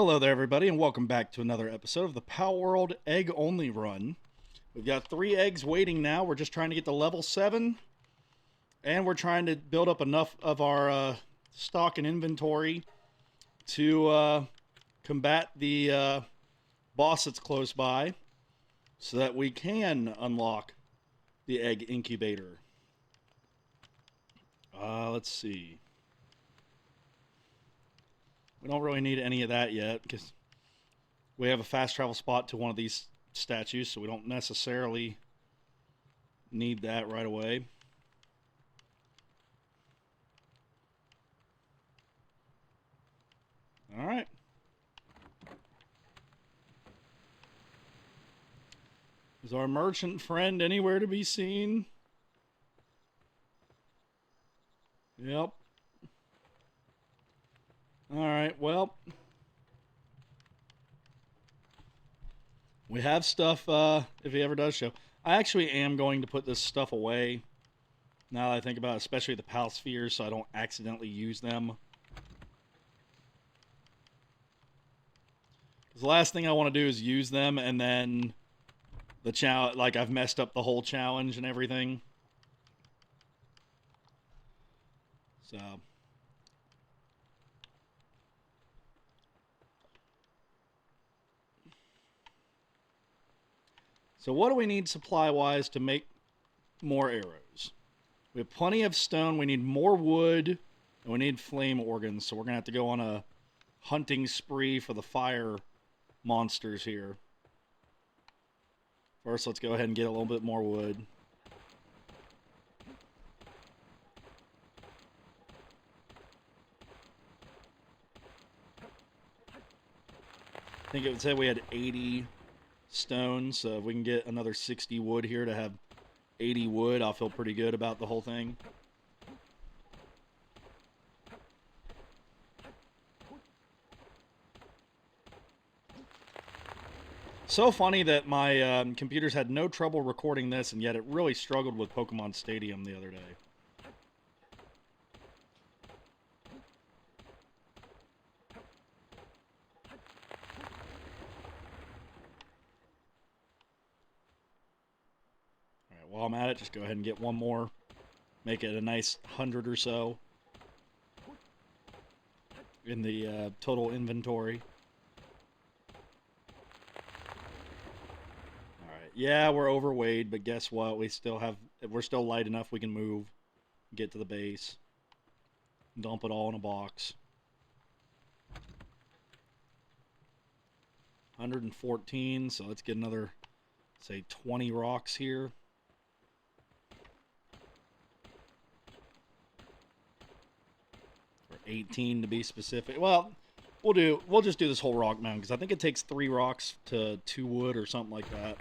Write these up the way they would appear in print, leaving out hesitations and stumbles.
Hello there, everybody, and welcome back to another episode of the Palworld Egg Only Run. We've got 3 eggs waiting now. We're just trying to get to level 7, and we're trying to build up enough of our stock and inventory to combat the boss that's close by so that we can unlock the egg incubator. Let's see. We don't really need any of that yet because we have a fast travel spot to one of these statues, so we don't necessarily need that right away. All right. Is our merchant friend anywhere to be seen? Yep. All right, well, we have stuff if he ever does show. I actually am going to put this stuff away now that I think about it, especially the pal spheres, so I don't accidentally use them. Because the last thing I want to do is use them and then the challenge, like I've messed up the whole challenge and everything. So what do we need supply-wise to make more arrows? We have plenty of stone. We need more wood, and we need flame organs. So we're going to have to go on a hunting spree for the fire monsters here. First, let's go ahead and get a little bit more wood. I think it said we had 80 stone, so if we can get another 60 wood here to have 80 wood, I'll feel pretty good about the whole thing. So funny that my computers had no trouble recording this, and yet it really struggled with Pokemon Stadium the other day. While I'm at it, just go ahead and get one more. Make it a nice 100 or so in the total inventory. Alright, yeah, we're overweight, but guess what? We're still light enough we can move, get to the base, dump it all in a box. 114, so let's get another, say, 20 rocks here. Or 18 to be specific. Well, we'll just do this whole rock mountain because I think it takes 3 rocks to 2 wood or something like that.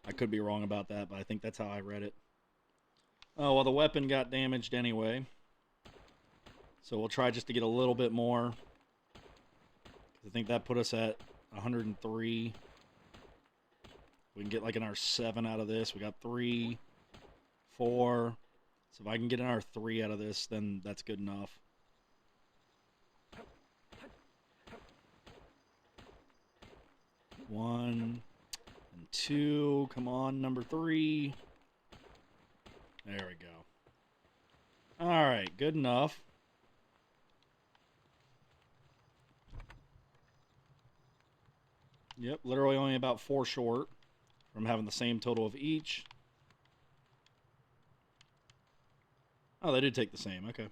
I could be wrong about that, but I think that's how I read it. Oh, well, the weapon got damaged anyway. So we'll try just to get a little bit more. I think that put us at 103. We can get like another 7 out of this. We got 3, 4. So if I can get another 3 out of this, then that's good enough. One and 2. Come on, number 3. There we go. Alright, good enough. Yep, literally only about 4 short from having the same total of each. Oh, they did take the same. Okay.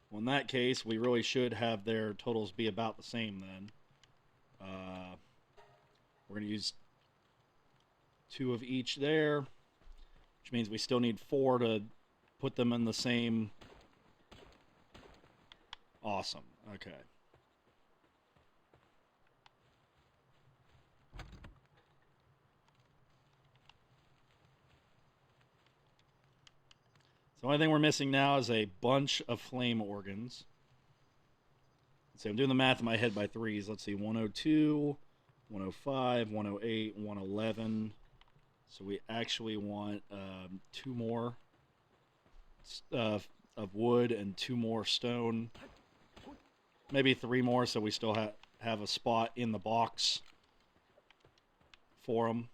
Well, in that case, we really should have their totals be about the same then. We're going to use 2 of each there, which means we still need 4 to put them in the same. Awesome. Okay. The only thing we're missing now is a bunch of flame organs. Let's see, I'm doing the math in my head by 3s. Let's see, 102, 105, 108, 111. So we actually want 2 more of wood and 2 more stone. Maybe 3 more so we still have a spot in the box for them.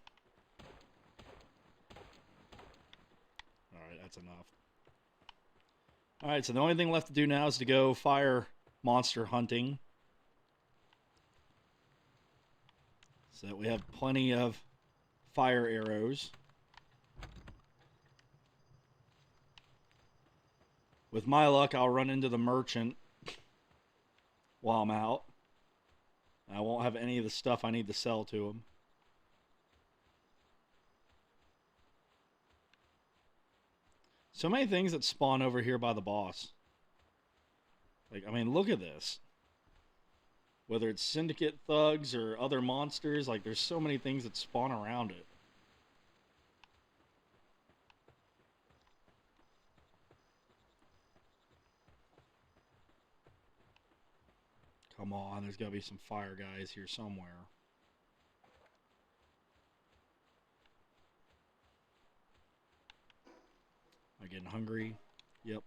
Alright, that's enough. Alright, so the only thing left to do now is to go fire monster hunting. So that we have plenty of fire arrows. With my luck, I'll run into the merchant while I'm out. I won't have any of the stuff I need to sell to him. So many things that spawn over here by the boss. Like, I mean, look at this. Whether it's syndicate thugs or other monsters, like, there's so many things that spawn around it. Come on, there's got to be some fire guys here somewhere. Am I getting hungry? Yep.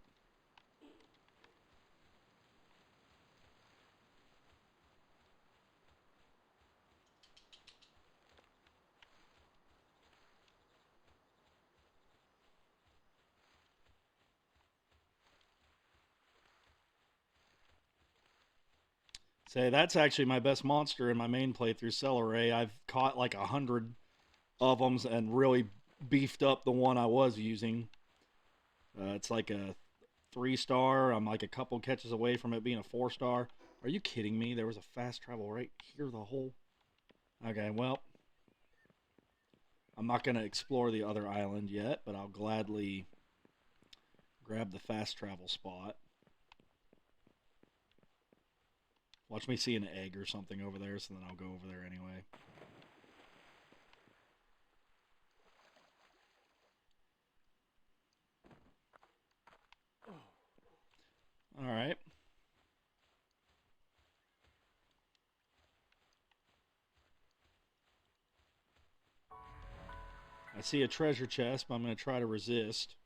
Say, that's actually my best monster in my main playthrough, Celeray. I've caught like 100 of them and really beefed up the one I was using. It's like a 3-star. I'm like a couple catches away from it being a 4-star. Are you kidding me? There was a fast travel right here the whole... Okay, well, I'm not going to explore the other island yet, but I'll gladly grab the fast travel spot. Watch me see an egg or something over there, so then I'll go over there anyway. Alright. I see a treasure chest, but I'm going to try to resist.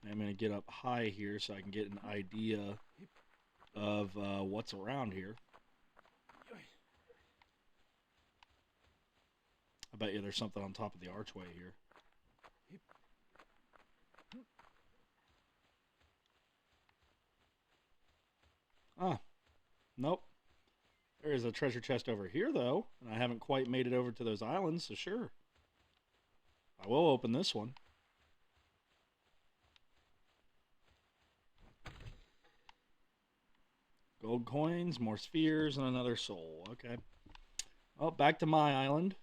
I'm going to get up high here so I can get an idea of what's around here. I bet you there's something on top of the archway here. Ah, nope. There is a treasure chest over here, though, and I haven't quite made it over to those islands, so sure. I will open this one. Gold coins, more spheres, and another soul. Okay. Oh, back to my island.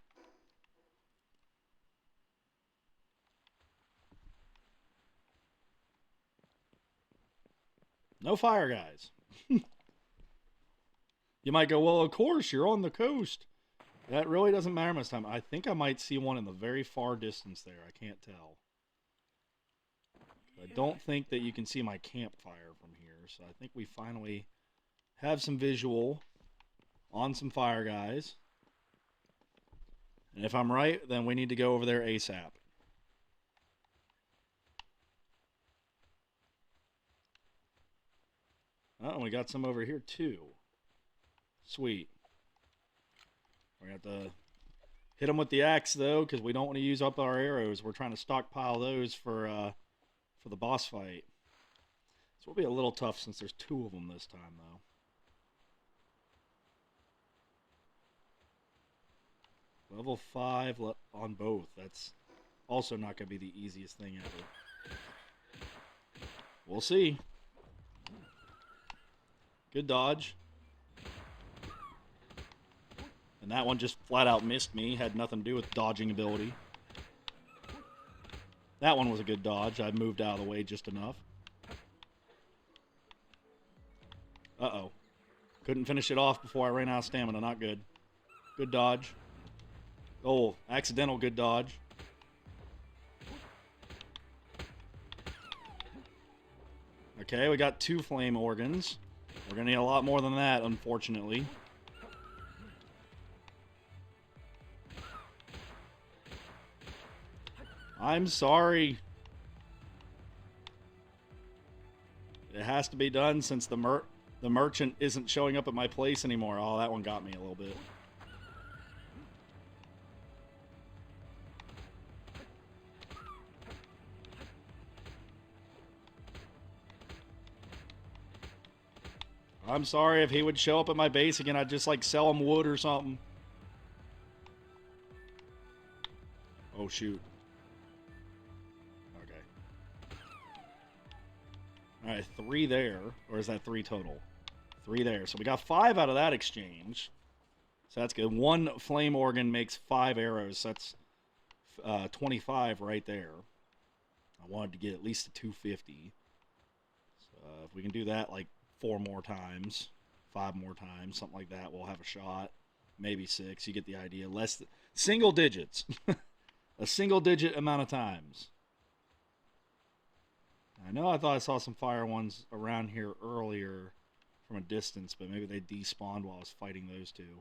No fire guys. You might go, well, of course, you're on the coast. That really doesn't matter much time. I think I might see one in the very far distance there. I can't tell. I don't think that you can see my campfire from here. So I think we finally have some visual on some fire guys. And if I'm right, then we need to go over there ASAP. Oh, and we got some over here too. Sweet. We're going to have to hit them with the axe, though, because we don't want to use up our arrows. We're trying to stockpile those for the boss fight. So it'll be a little tough since there's 2 of them this time, though. Level 5 on both. That's also not going to be the easiest thing ever. We'll see. Good dodge. And that one just flat out missed me. Had nothing to do with dodging ability. That one was a good dodge. I moved out of the way just enough. Uh-oh. Couldn't finish it off before I ran out of stamina. Not good. Good dodge. Oh, accidental good dodge. Okay, we got 2 flame organs. We're going to need a lot more than that, unfortunately. I'm sorry. It has to be done since the merchant isn't showing up at my place anymore. Oh, that one got me a little bit. I'm sorry if he would show up at my base again. I'd just like sell him wood or something. Oh, shoot. Okay. Alright, 3 there. Or is that 3 total? 3 there. So we got 5 out of that exchange. So that's good. 1 flame organ makes 5 arrows. So that's 25 right there. I wanted to get at least a 250. So if we can do that like 4 more times, 5 more times, something like that, we'll have a shot. Maybe 6. You get the idea. Single digits. A single digit amount of times. I know I thought I saw some fire ones around here earlier from a distance, but maybe they despawned while I was fighting those two.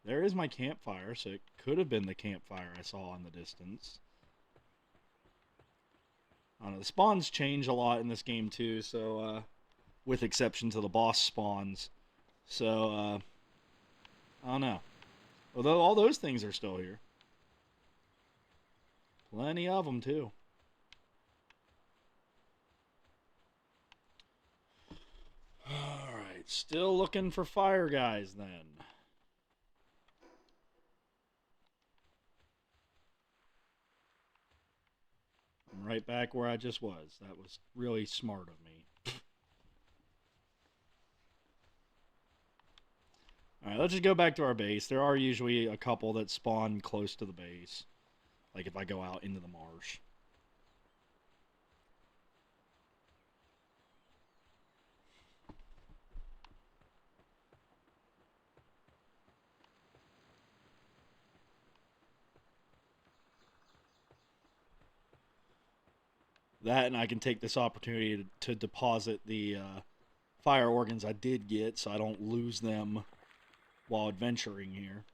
There is my campfire, so it could have been the campfire I saw in the distance. I don't know, the spawns change a lot in this game too, so with exception to the boss spawns. So I don't know. Although all those things are still here. Plenty of them too. Alright, still looking for fire guys then. I'm right back where I just was. That was really smart of me. Alright, let's just go back to our base. There are usually a couple that spawn close to the base. Like if I go out into the marsh. That, and I can take this opportunity to deposit the fire organs I did get so I don't lose them while adventuring here.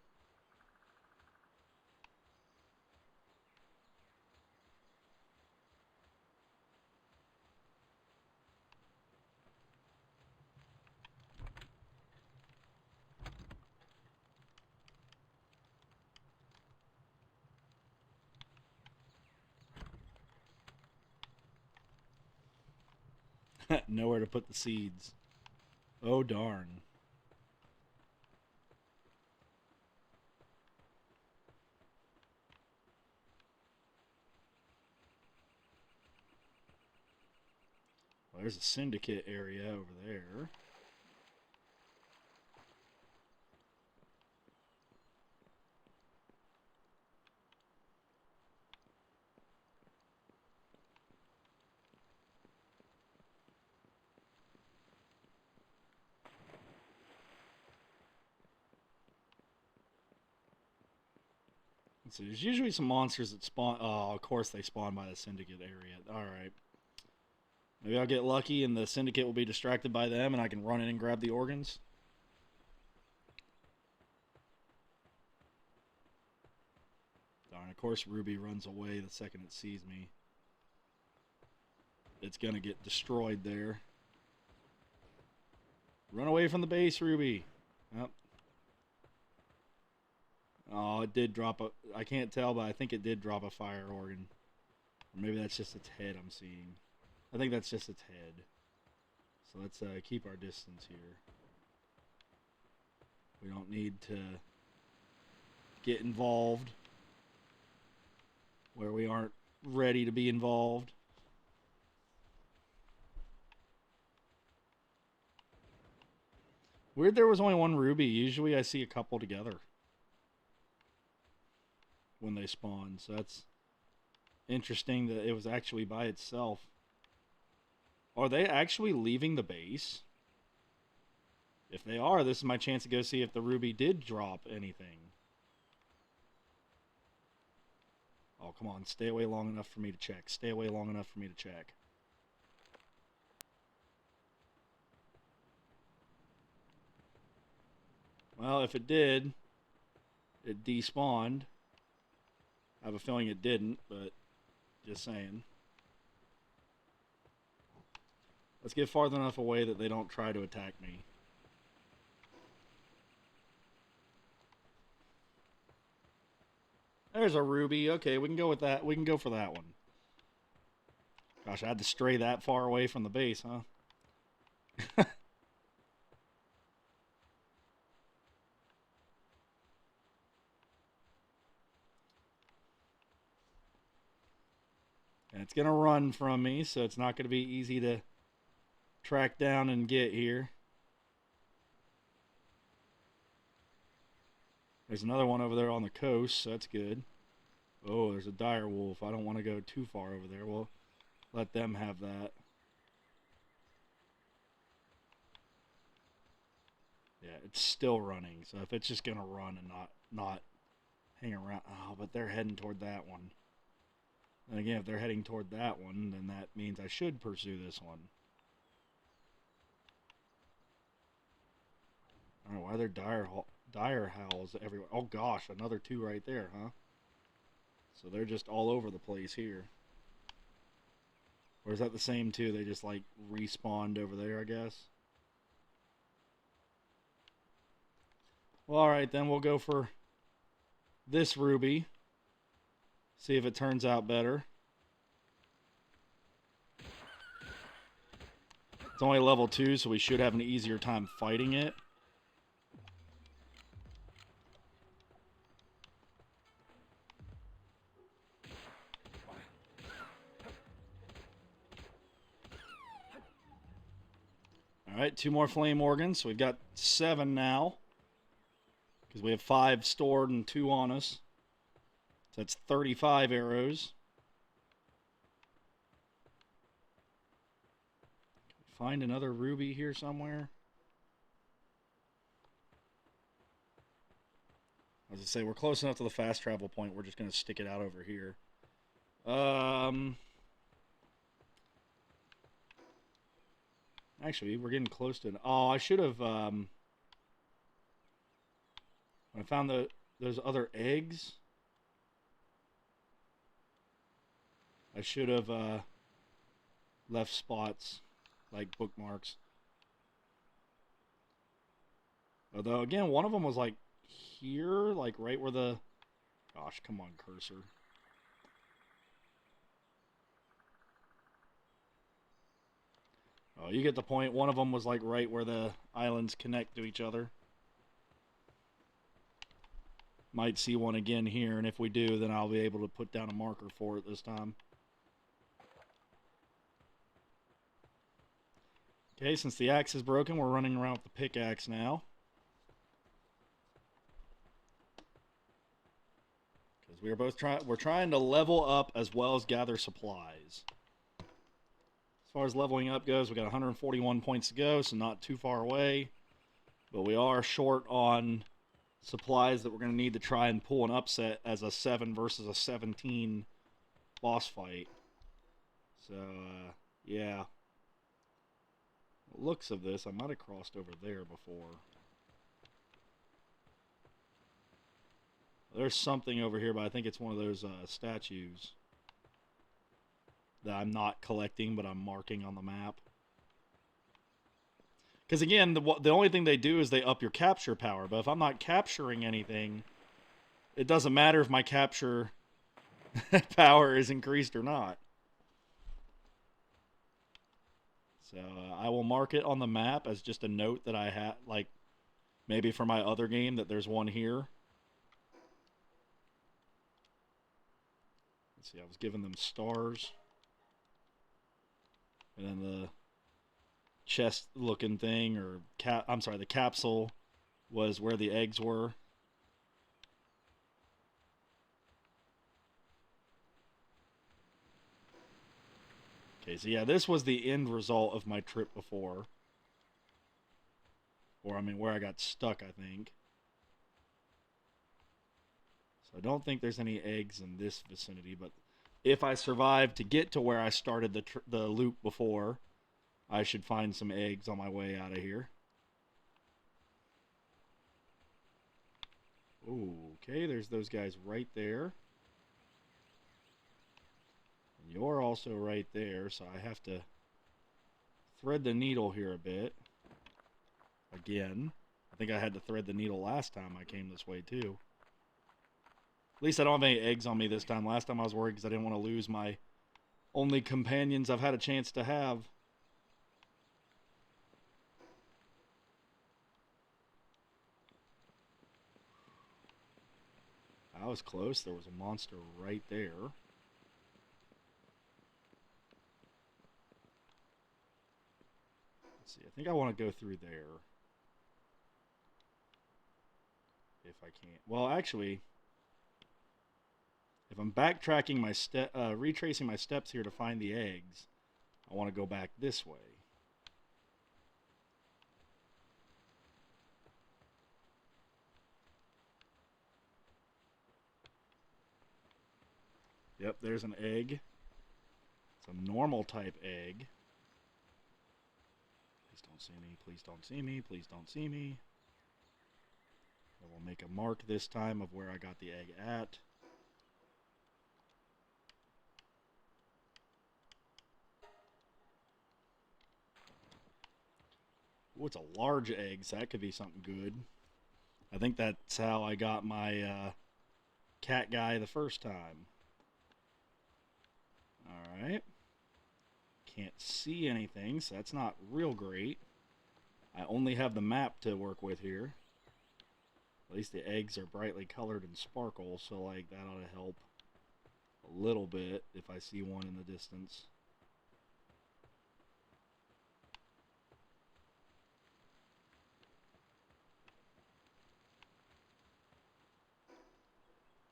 Nowhere to put the seeds. Oh, darn. Well, there's a syndicate area over there. So there's usually some monsters that spawn. Oh, of course they spawn by the syndicate area. Alright. Maybe I'll get lucky and the syndicate will be distracted by them and I can run in and grab the organs. Darn, of course Ruby runs away the second it sees me. It's gonna get destroyed there. Run away from the base, Ruby. Yep. Oh, it did drop a... I can't tell, but I think it did drop a fire organ. Or maybe that's just its head I'm seeing. I think that's just its head. So let's keep our distance here. We don't need to get involved where we aren't ready to be involved. Weird there was only one ruby. Usually I see a couple together when they spawn. So that's interesting that it was actually by itself. Are they actually leaving the base? If they are, this is my chance to go see if the ruby did drop anything. Oh, come on. Stay away long enough for me to check. Stay away long enough for me to check. Well, if it did, it despawned. I have a feeling it didn't, but just saying. Let's get far enough away that they don't try to attack me. There's a ruby. Okay, we can go with that. We can go for that one. Gosh, I had to stray that far away from the base, huh? And it's going to run from me, so it's not going to be easy to track down and get here. There's another one over there on the coast, so that's good. Oh, there's a dire wolf. I don't want to go too far over there. We'll let them have that. Yeah, it's still running, so if it's just going to run and not hang around. Oh, but they're heading toward that one. And again, if they're heading toward that one, then that means I should pursue this one. I don't know why they're dire howls everywhere. Oh gosh, another two right there, huh? So they're just all over the place here. Or is that the same two? They just like respawned over there, I guess. Well, alright, then we'll go for this ruby. See if it turns out better. It's only level 2, so we should have an easier time fighting it. Alright, 2 more flame organs, so we've got 7 now. Because we have 5 stored and 2 on us. So that's 35 arrows. Find another ruby here somewhere. As I say, we're close enough to the fast travel point. We're just going to stick it out over here. Actually, we're getting close to it. Oh, I should have... when I found those other eggs, I should have left spots like bookmarks. Although, again, one of them was like here, like right where the... Gosh, come on, cursor. Oh, you get the point. One of them was like right where the islands connect to each other. Might see one again here, and if we do, then I'll be able to put down a marker for it this time. Okay, since the axe is broken, we're running around with the pickaxe now. Because we are both we're trying to level up as well as gather supplies. As far as leveling up goes, we got 141 points to go, so not too far away. But we are short on supplies that we're going to need to try and pull an upset as a 7 versus a 17 boss fight. So, yeah. Looks of this, I might have crossed over there before. There's something over here, but I think it's one of those statues that I'm not collecting, but I'm marking on the map. Because again, the only thing they do is they up your capture power, but if I'm not capturing anything, it doesn't matter if my capture power is increased or not. So I will mark it on the map as just a note that I had, like maybe for my other game that there's one here. Let's see, I was giving them stars. And then the chest looking thing, or I'm sorry, the capsule was where the eggs were. Okay, so yeah, this was the end result of my trip before. Or, I mean, where I got stuck, I think. So I don't think there's any eggs in this vicinity, but if I survive to get to where I started the loop before, I should find some eggs on my way out of here. Ooh, okay, there's those guys right there. And you're also right there, so I have to thread the needle here a bit. Again. I think I had to thread the needle last time I came this way, too. At least I don't have any eggs on me this time. Last time I was worried because I didn't want to lose my only companions I've had a chance to have. I was close. There was a monster right there. Let's see. I think I want to go through there. If I can't. Well, actually, if I'm backtracking my retracing my steps here to find the eggs, I want to go back this way. Yep, there's an egg. It's a normal type egg. Please don't see me. Please don't see me. Please don't see me. I will make a mark this time of where I got the egg at. Ooh, it's a large egg, so that could be something good. I think that's how I got my cat guy the first time. Alright. Can't see anything, so that's not real great. I only have the map to work with here. At least the eggs are brightly colored and sparkle, so like that ought to help a little bit if I see one in the distance.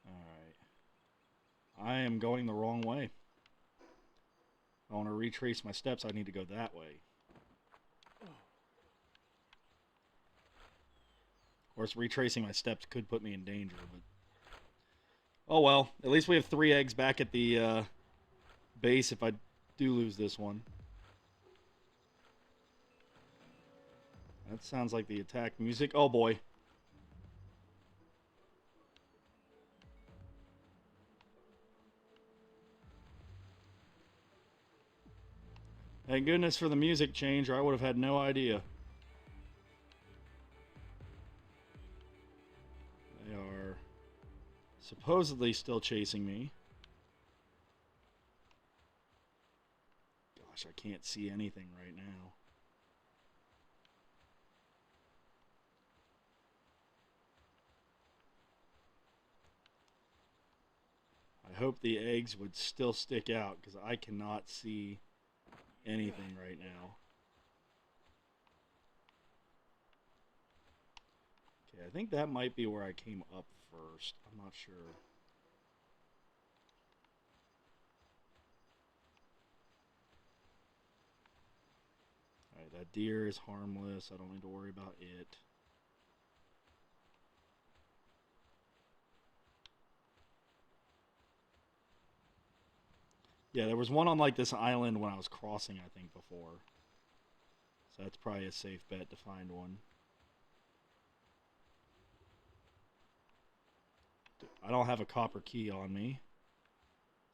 Alright. I am going the wrong way. If I want to retrace my steps, I need to go that way. Of course, retracing my steps could put me in danger, but... Oh well, at least we have 3 eggs back at the base if I do lose this one. That sounds like the attack music. Oh boy. Thank goodness for the music change, or I would have had no idea. They are supposedly still chasing me. Gosh, I can't see anything right now. I hope the eggs would still stick out, because I cannot see anything right now. Okay, I think that might be where I came up first. I'm not sure. Alright, that deer is harmless. I don't need to worry about it. Yeah, there was one on like this island when I was crossing, I think, before. So that's probably a safe bet to find one. I don't have a copper key on me,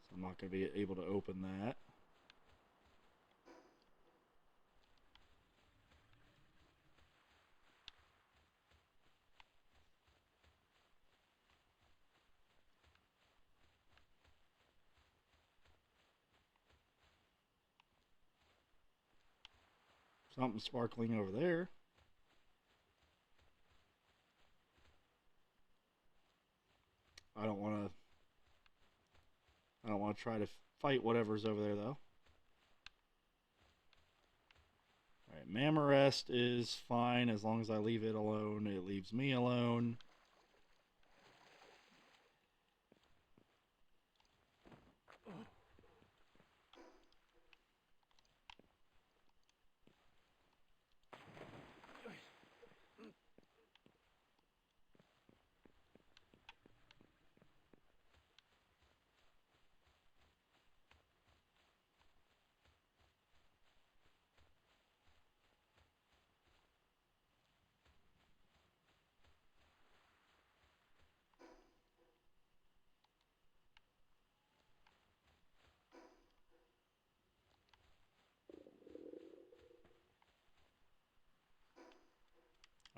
so I'm not going to be able to open that. Something sparkling over there. I don't want to try to fight whatever's over there though. Alright, Mammorest is fine as long as I leave it alone. It leaves me alone.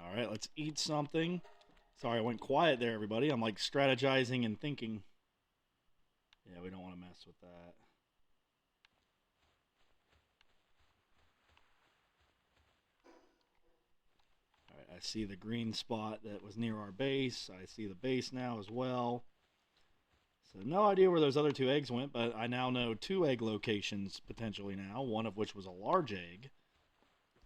All right, let's eat something. Sorry, I went quiet there, everybody. I'm like strategizing and thinking. Yeah, we don't want to mess with that. All right, I see the green spot that was near our base. I see the base now as well. So no idea where those other 2 eggs went, but I now know 2 egg locations potentially now, one of which was a large egg.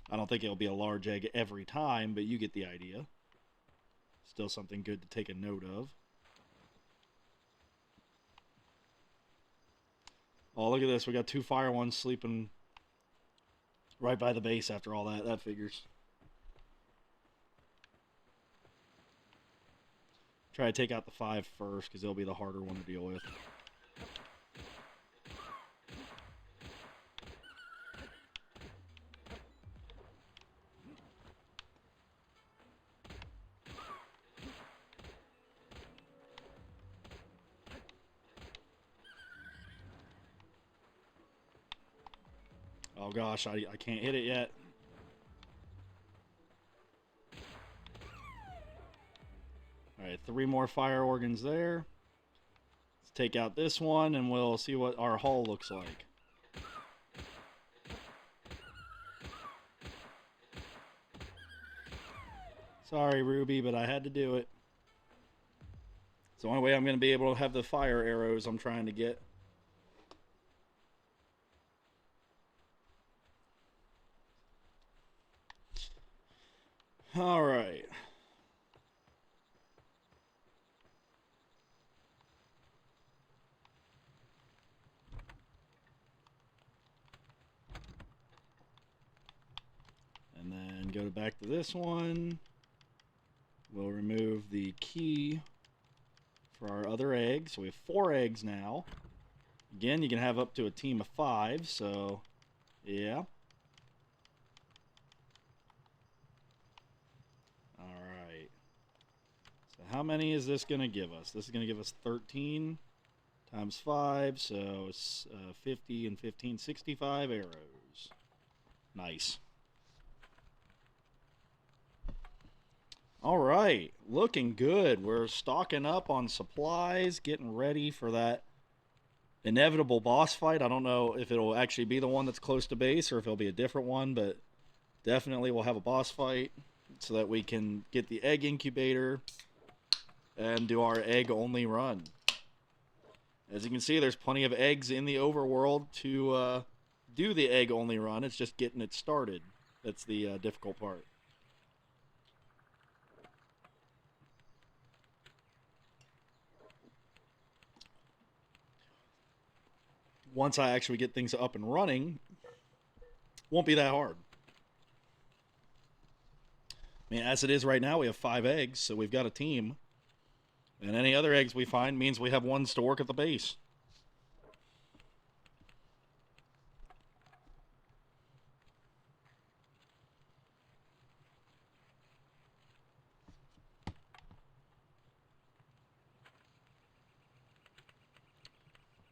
I don't think it'll be a large egg every time, but you get the idea. Still something good to take a note of. Oh, look at this. We got 2 fire ones sleeping right by the base after all that. That figures. Try to take out the 5 first, because they'll be the harder one to deal with. Oh gosh, I can't hit it yet. Alright, 3 more fire organs there. Let's take out this one and we'll see what our hull looks like. Sorry, Ruby, but I had to do it. It's the only way I'm going to be able to have the fire arrows I'm trying to get. Alright. And then go back to this one. We'll remove the key for our other eggs. So we have 4 eggs now. Again, you can have up to a team of 5, so yeah. Alright. So how many is this going to give us? This is going to give us 13 times 5, so 50 and 15, 65 arrows. Nice. Alright, looking good. We're stocking up on supplies, getting ready for that inevitable boss fight. I don't know if it'll actually be the one that's close to base or if it'll be a different one, but definitely we'll have a boss fight so that we can get the egg incubator and do our egg-only run. As you can see, there's plenty of eggs in the overworld to do the egg-only run. It's just getting it started. That's the difficult part. Once I actually get things up and running, won't be that hard. I mean, as it is right now, we have 5 eggs, so we've got a team. And any other eggs we find means we have ones to work at the base.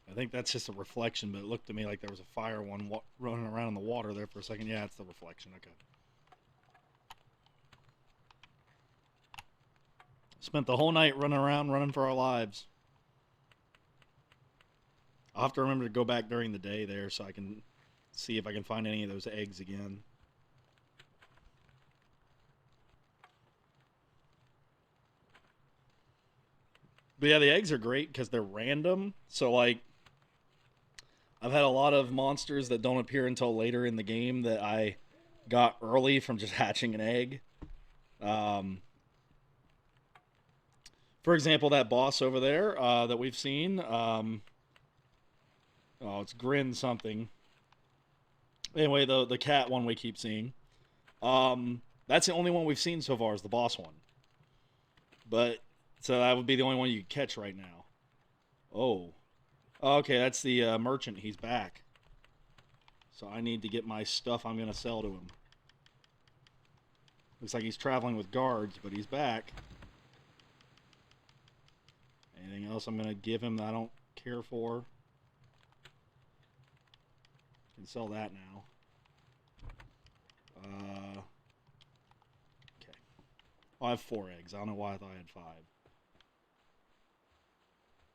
I think that's just a reflection, but it looked to me like there was a fire one running around in the water there for a second. Yeah, it's the reflection. Okay. Spent the whole night running around, running for our lives. I'll have to remember to go back during the day there so I can see if I can find any of those eggs again. But yeah, the eggs are great because they're random. So, like, I've had a lot of monsters that don't appear until later in the game that I got early from just hatching an egg. For example, that boss over there that we've seen. Oh, it's Grin something. Anyway, the cat one we keep seeing. That's the only one we've seen so far is the boss one. But, so that would be the only one you could catch right now. Oh. Okay, that's the merchant. He's back. So I need to get my stuff I'm going to sell to him. Looks like he's traveling with guards, but he's back. Anything else I'm going to give him that I don't care for? Can sell that now. Okay. Oh, I have 4 eggs. I don't know why I thought I had 5.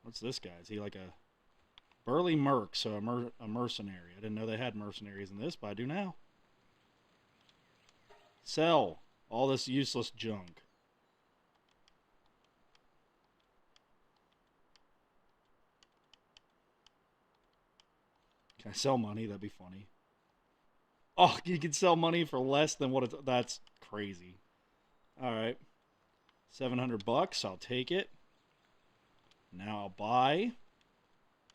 What's this guy? Is he like a burly merc, so a mercenary? I didn't know they had mercenaries in this, but I do now. Sell all this useless junk. Can I sell money? That'd be funny. Oh, you can sell money for less than what it's... That's crazy. All right. 700 bucks. I'll take it. Now I'll buy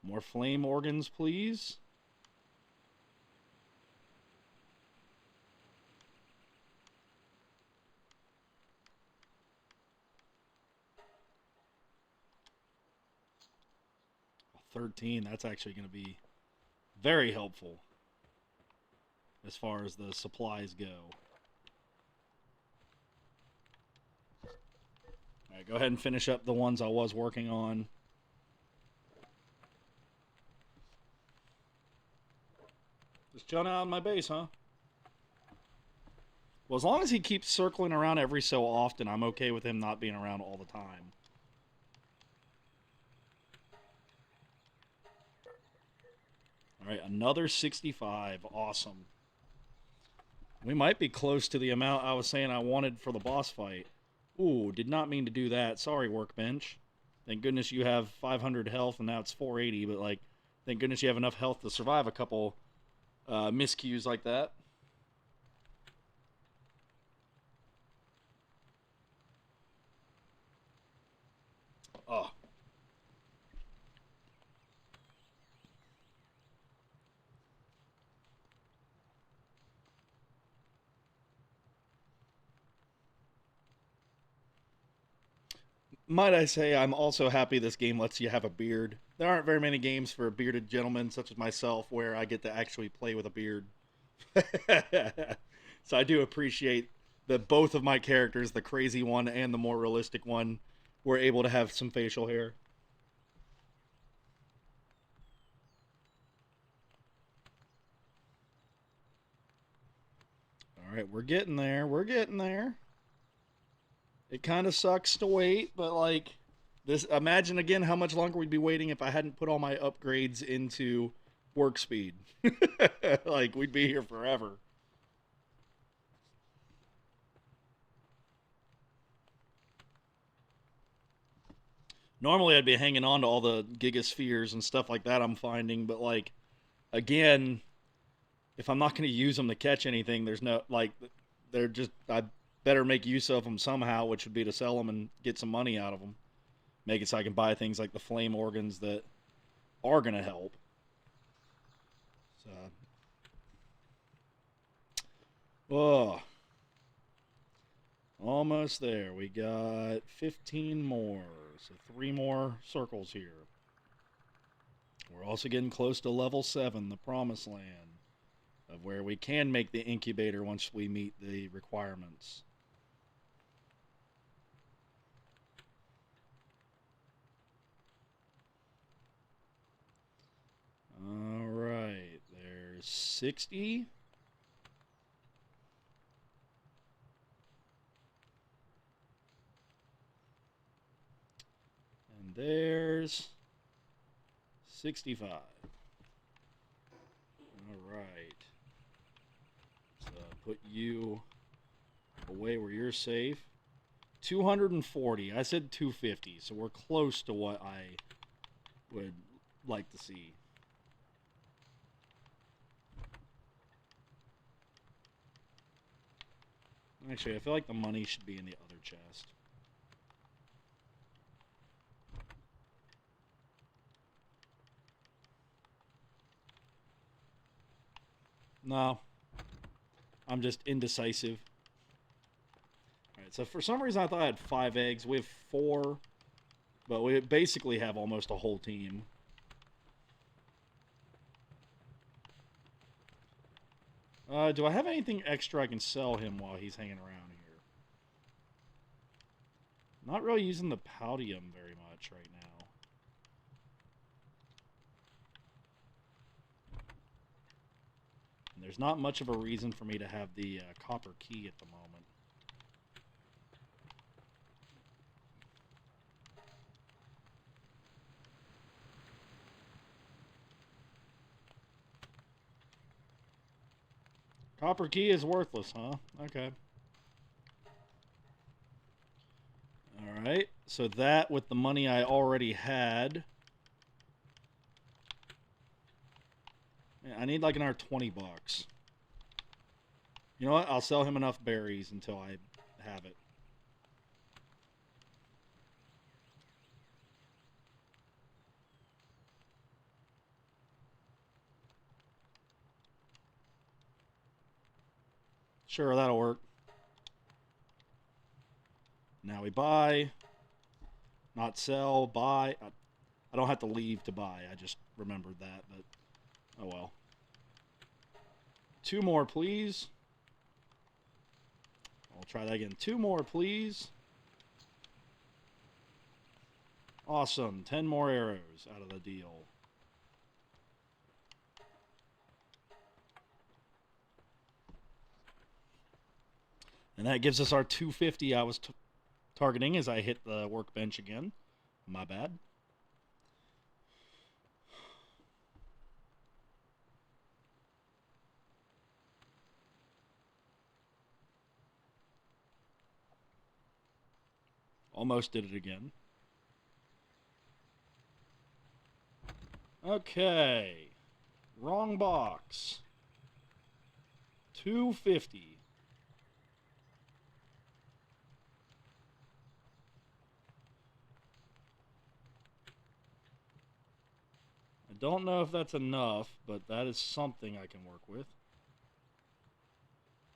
more flame organs, please. Oh, 13. That's actually going to be very helpful as far as the supplies go. All right, go ahead and finish up the ones I was working on. Just chilling out on my base, huh? Well, as long as he keeps circling around every so often, I'm okay with him not being around all the time. All right, another 65. Awesome. We might be close to the amount I was saying I wanted for the boss fight. Ooh, did not mean to do that. Sorry, workbench. Thank goodness you have 500 health, and now it's 480, but, like, thank goodness you have enough health to survive a couple miscues like that. Oh. Might I say, I'm also happy this game lets you have a beard. There aren't very many games for bearded gentlemen such as myself where I get to actually play with a beard. So I do appreciate that both of my characters, the crazy one and the more realistic one, were able to have some facial hair. All right, we're getting there. We're getting there. It kind of sucks to wait, but like this, imagine again how much longer we'd be waiting if I hadn't put all my upgrades into work speed. Like we'd be here forever. Normally I'd be hanging on to all the gigaspheres and stuff like that I'm finding, but like again, if I'm not going to use them to catch anything, there's no like they're just I better make use of them somehow, which would be to sell them and get some money out of them. Make it so I can buy things like the flame organs that are going to help. So, oh, almost there. We got 15 more, so 3 more circles here. We're also getting close to level 7, the promised land, of where we can make the incubator once we meet the requirements. All right, there's 60. And there's 65. All right. So put you away where you're safe. 240. I said 250, so we're close to what I would like to see. Actually, I feel like the money should be in the other chest. No. I'm just indecisive. Alright, so for some reason I thought I had 5 eggs. We have 4. But we basically have almost a whole team. Do I have anything extra I can sell him while he's hanging around here? Not really using the Paldium very much right now. And there's not much of a reason for me to have the copper key at the moment. Copper key is worthless, huh? Okay. Alright, so that with the money I already had. Man, I need like another 20 bucks. You know what? I'll sell him enough berries until I have it. Sure, that'll work. Now we buy. Not sell, buy. I don't have to leave to buy. I just remembered that, but oh well. 2 more, please. I'll try that again. 2 more, please. Awesome. 10 more arrows out of the deal. And that gives us our 250 I was targeting as I hit the workbench again. My bad. Almost did it again. Okay. Wrong box. 250. I don't know if that's enough, but that is something I can work with.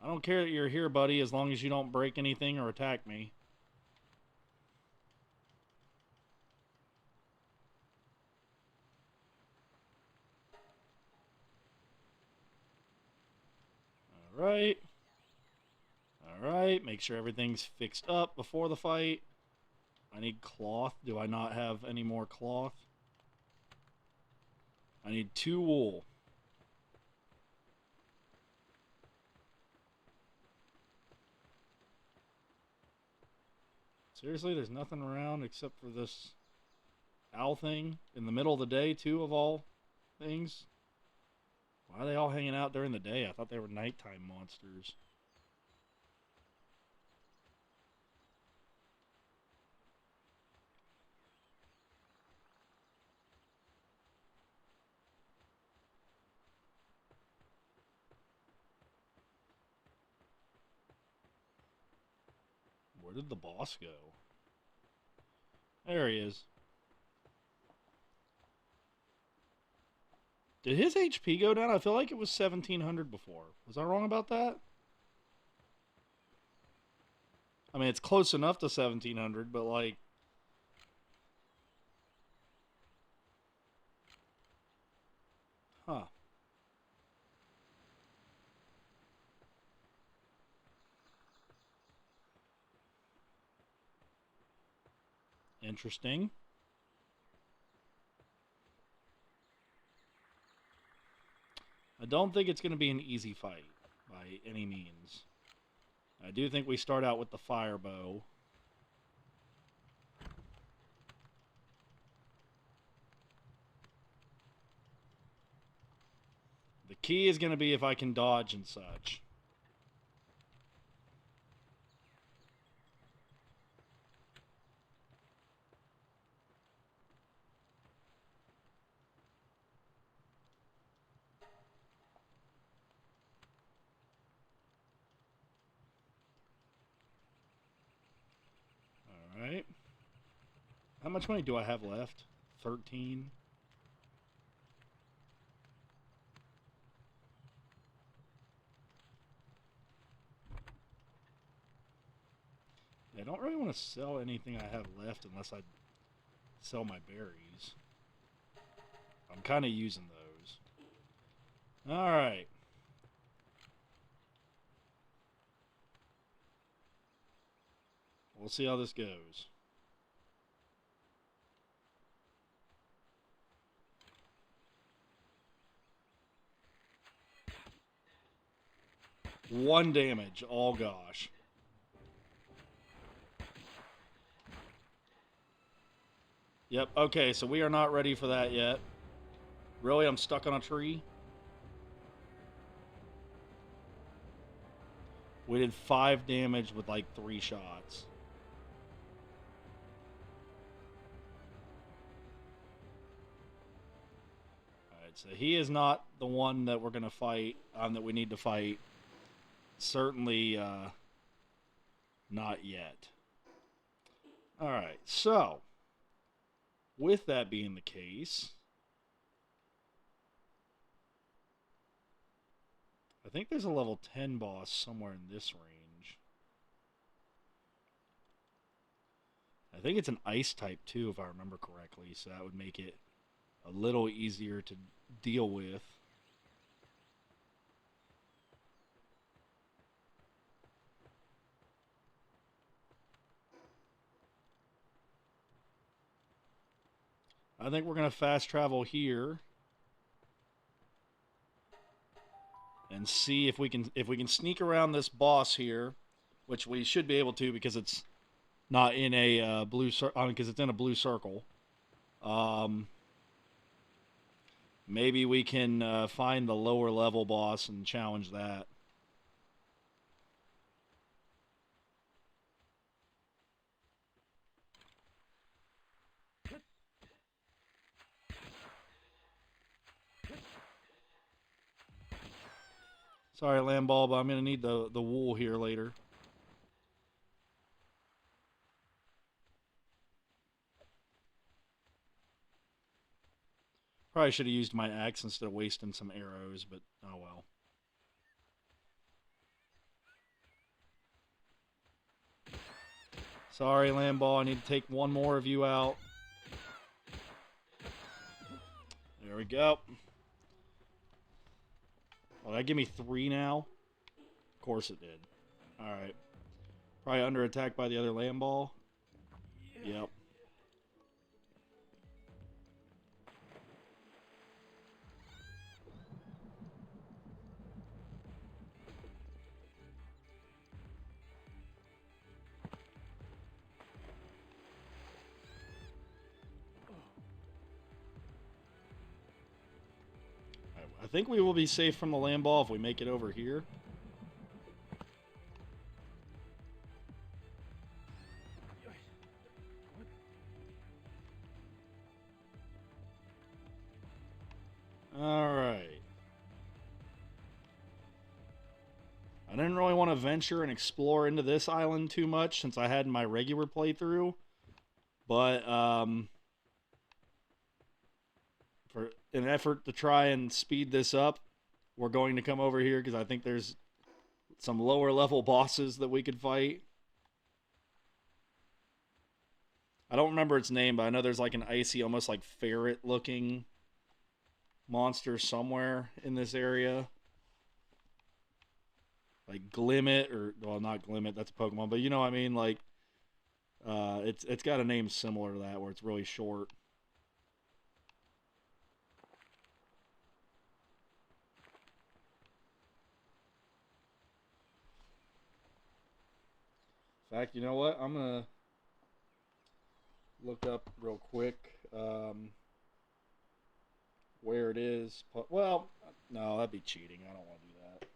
I don't care that you're here, buddy, as long as you don't break anything or attack me. Alright. Alright, make sure everything's fixed up before the fight. I need cloth. Do I not have any more cloth? I need 2 wool. Seriously, there's nothing around except for this owl thing in the middle of the day, too, of all things. Why are they all hanging out during the day? I thought they were nighttime monsters. Where did the boss go? There he is. Did his HP go down? I feel like it was 1700 before. Was I wrong about that? I mean, it's close enough to 1700, but like... Huh. Interesting. I don't think it's going to be an easy fight by any means. I do think we start out with the fire bow. The key is going to be if I can dodge and such. Alright. How much money do I have left? 13. I don't really want to sell anything I have left unless I sell my berries. I'm kind of using those. Alright. We'll see how this goes. One damage. Oh, gosh. Yep, okay, so we are not ready for that yet. Really, I'm stuck on a tree? We did 5 damage with like 3 shots. Alright, so he is not the one that we're going to fight, that we need to fight. Certainly not yet. Alright, so with that being the case, I think there's a level 10 boss somewhere in this range. I think it's an ice type too, if I remember correctly, so that would make it a little easier to deal with. I think we're going to fast travel here and see if we can sneak around this boss here, which we should be able to because it's not in a blue circle, because it's in a blue circle. Maybe we can find the lower level boss and challenge that. Sorry, Lamball, but I'm going to need the wool here later. Probably should have used my axe instead of wasting some arrows, but oh well. Sorry, Lamball, I need to take one more of you out. There we go. Oh, that give me 3 now? Of course it did. Alright. Probably under attack by the other Lamball. Yep. I think we will be safe from the Lamball if we make it over here. Alright. I didn't really want to venture and explore into this island too much since I had my regular playthrough. But, for an effort to try and speed this up, we're going to come over here because I think there's some lower level bosses that we could fight. I don't remember its name, but I know there's like an icy, almost like ferret looking monster somewhere in this area. Like Glimmet, or, well, not Glimmet, that's a Pokemon, but you know what I mean? Like, it's got a name similar to that where it's really short. In fact, you know what? I'm going to look up real quick where it is. Well, no, that'd be cheating. I don't want to do that.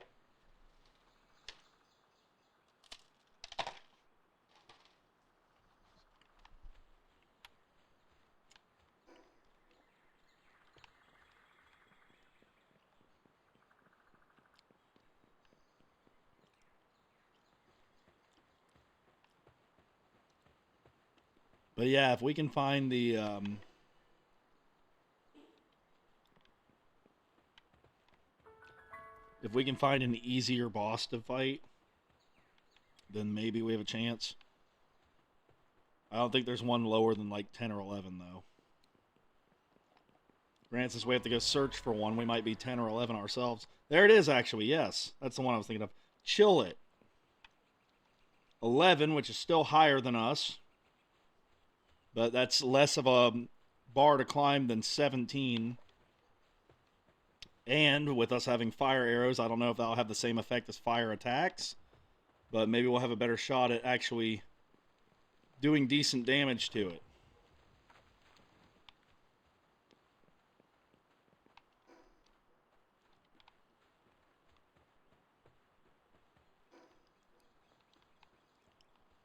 But yeah, if we can find the if we can find an easier boss to fight, then maybe we have a chance. I don't think there's one lower than like 10 or 11 though. Granted, since we have to go search for one, we might be 10 or 11 ourselves. There it is, actually. Yes, that's the one I was thinking of. Chill it. 11, which is still higher than us. But that's less of a bar to climb than 17. And with us having fire arrows, I don't know if that'll have the same effect as fire attacks. But maybe we'll have a better shot at actually doing decent damage to it.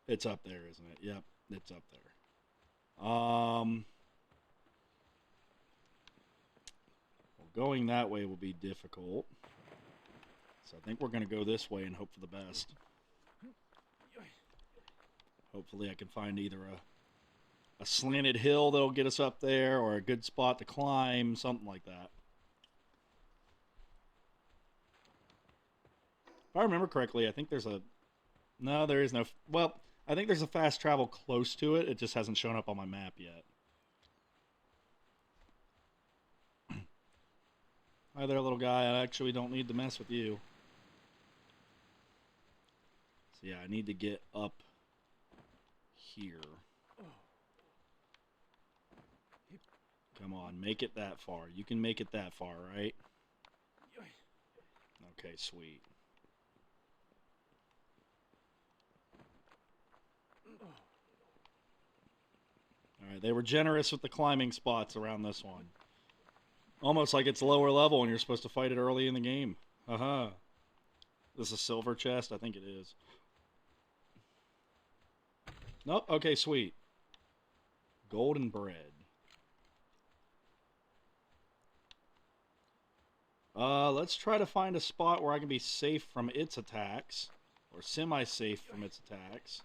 It's up there, isn't it? Yep, it's up there. Well, going that way will be difficult. So I think we're going to go this way and hope for the best. Hopefully I can find either a slanted hill that'll get us up there or a good spot to climb, something like that. If I remember correctly, I think there's a... No, there is no... Well, I think there's a fast travel close to it. It just hasn't shown up on my map yet. Hi there, little guy. I actually don't need to mess with you. So yeah, I need to get up here. Come on, make it that far. You can make it that far, right? Okay, sweet. Alright, they were generous with the climbing spots around this one. Almost like it's lower level and you're supposed to fight it early in the game. Haha. This is a silver chest? I think it is. Nope, okay, sweet. Golden bread. Let's try to find a spot where I can be safe from its attacks. Or semi-safe from its attacks.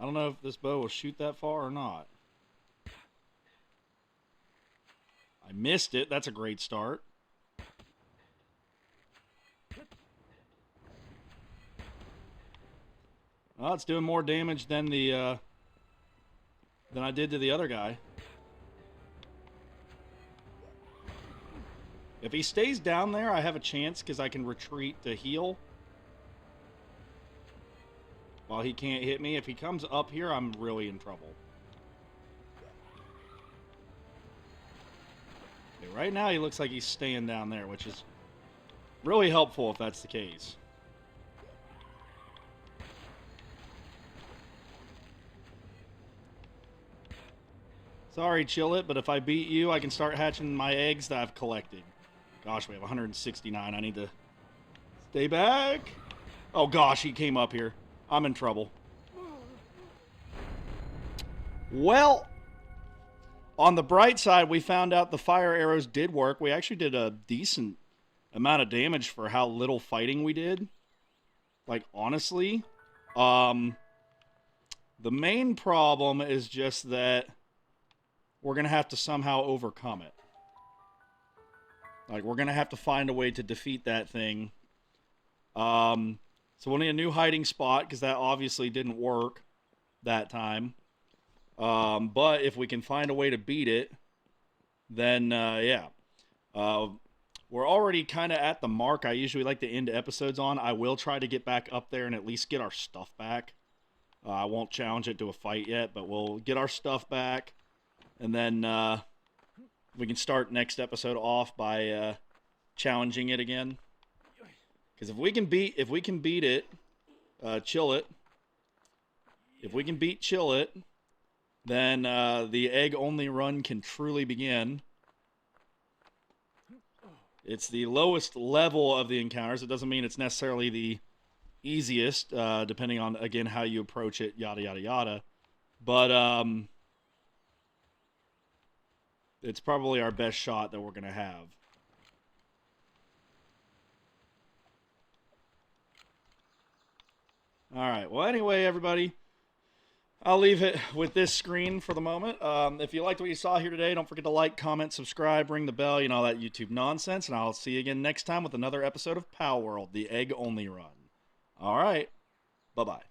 I don't know if this bow will shoot that far or not. I missed it. That's a great start. Well, it's doing more damage than the than I did to the other guy. If he stays down there, I have a chance because I can retreat to heal. While he can't hit me. If he comes up here, I'm really in trouble. Okay, right now, he looks like he's staying down there, which is really helpful if that's the case. Sorry, Chill It, but if I beat you, I can start hatching my eggs that I've collected. Gosh, we have 169. I need to stay back. Oh, gosh, he came up here. I'm in trouble. Well, on the bright side, we found out the fire arrows did work. We actually did a decent amount of damage for how little fighting we did. Like, honestly. The main problem is just that we're going to have to somehow overcome it. Like, we're going to have to find a way to defeat that thing. So we'll need a new hiding spot, because that obviously didn't work that time. But if we can find a way to beat it, then, yeah. We're already kind of at the mark I usually like to end episodes on. I will try to get back up there and at least get our stuff back. I won't challenge it to a fight yet, but we'll get our stuff back. And then we can start next episode off by challenging it again. Because if we can beat it, Chill It. If we can beat Chill It, then the egg-only run can truly begin. It's the lowest level of the encounters. It doesn't mean it's necessarily the easiest, depending on, again, how you approach it, yada, yada, yada. But it's probably our best shot that we're going to have. Alright, well, anyway, everybody, I'll leave it with this screen for the moment. If you liked what you saw here today, don't forget to like, comment, subscribe, ring the bell, you know, all that YouTube nonsense, and I'll see you again next time with another episode of Palworld, the Egg-Only Run. Alright, bye-bye.